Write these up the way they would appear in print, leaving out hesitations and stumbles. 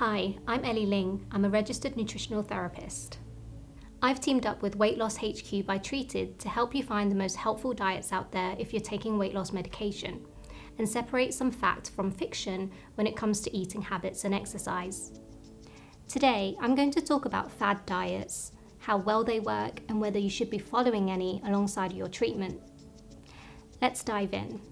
Hi, I'm Elly Ling. I'm a registered nutritional therapist. I've teamed up with Weight Loss HQ by Treated to help you find the most helpful diets out there if you're taking weight loss medication, and separate some fact from fiction when it comes to eating habits and exercise. Today, I'm going to talk about fad diets, how well they work, and whether you should be following any alongside your treatment. Let's dive in.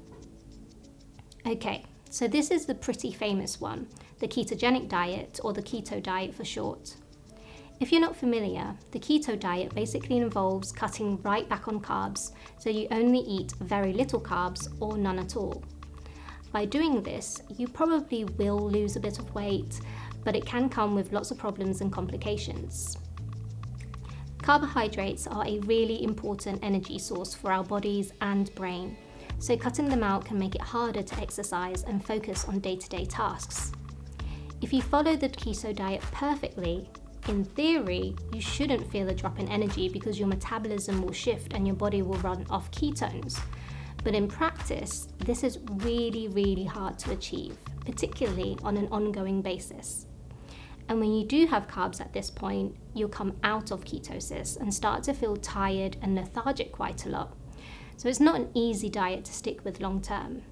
Okay, so this is the pretty famous one, the ketogenic diet, or the keto diet for short. If you're not familiar, the keto diet basically involves cutting right back on carbs, so you only eat very little carbs or none at all. By doing this, you probably will lose a bit of weight, but it can come with lots of problems and complications. Carbohydrates are a really important energy source for our bodies and brain, so cutting them out can make it harder to exercise and focus on day-to-day tasks. If you follow the keto diet perfectly, in theory, you shouldn't feel a drop in energy because your metabolism will shift and your body will run off ketones. But in practice, this is really hard to achieve, particularly on an ongoing basis. And when you do have carbs at this point, you'll come out of ketosis and start to feel tired and lethargic quite a lot. So it's not an easy diet to stick with long term.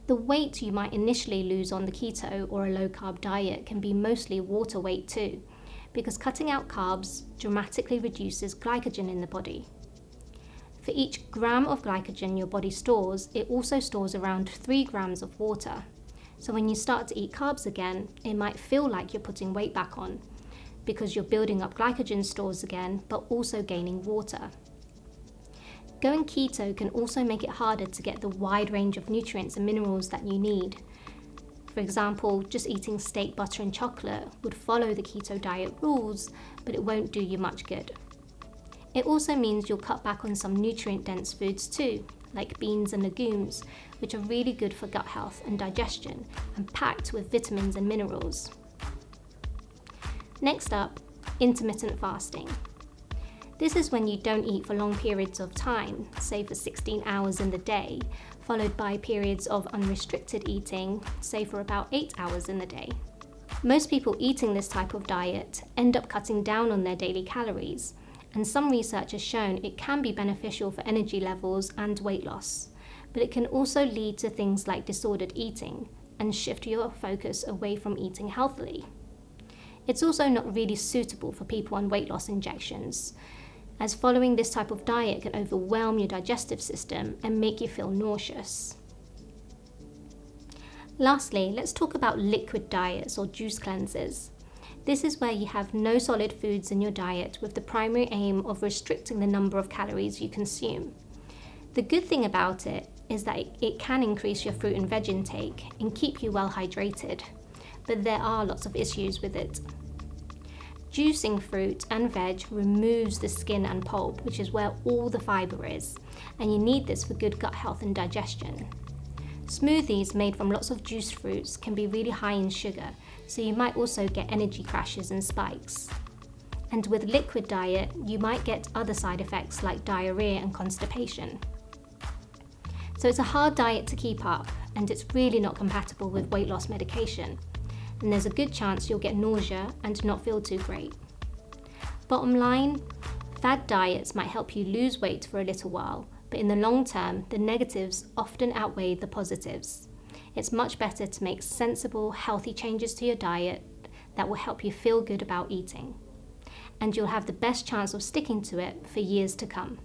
The weight you might initially lose on the keto or a low carb diet can be mostly water weight too, because cutting out carbs dramatically reduces glycogen in the body. For each gram of glycogen your body stores, it also stores around 3 grams of water. So when you start to eat carbs again, it might feel like you're putting weight back on, because you're building up glycogen stores again, but also gaining water. Going keto can also make it harder to get the wide range of nutrients and minerals that you need. For example, just eating steak, butter and chocolate would follow the keto diet rules, but it won't do you much good. It also means you'll cut back on some nutrient-dense foods too, like beans and legumes, which are really good for gut health and digestion and packed with vitamins and minerals. Next up, intermittent fasting. This is when you don't eat for long periods of time, say for 16 hours in the day, followed by periods of unrestricted eating, say for about 8 hours in the day. Most people eating this type of diet end up cutting down on their daily calories, and some research has shown it can be beneficial for energy levels and weight loss, but it can also lead to things like disordered eating and shift your focus away from eating healthily. It's also not really suitable for people on weight loss injections, as following this type of diet can overwhelm your digestive system and make you feel nauseous. Lastly, let's talk about liquid diets or juice cleanses. This is where you have no solid foods in your diet with the primary aim of restricting the number of calories you consume. The good thing about it is that it can increase your fruit and veg intake and keep you well hydrated, but there are lots of issues with it. Juicing fruit and veg removes the skin and pulp, which is where all the fiber is, and you need this for good gut health and digestion. Smoothies made from lots of juiced fruits can be really high in sugar, so you might also get energy crashes and spikes. And with liquid diet, you might get other side effects like diarrhea and constipation. So it's a hard diet to keep up, and it's really not compatible with weight loss medication. And there's a good chance you'll get nausea and not feel too great. Bottom line, fad diets might help you lose weight for a little while, but in the long term, the negatives often outweigh the positives. It's much better to make sensible, healthy changes to your diet that will help you feel good about eating. And you'll have the best chance of sticking to it for years to come.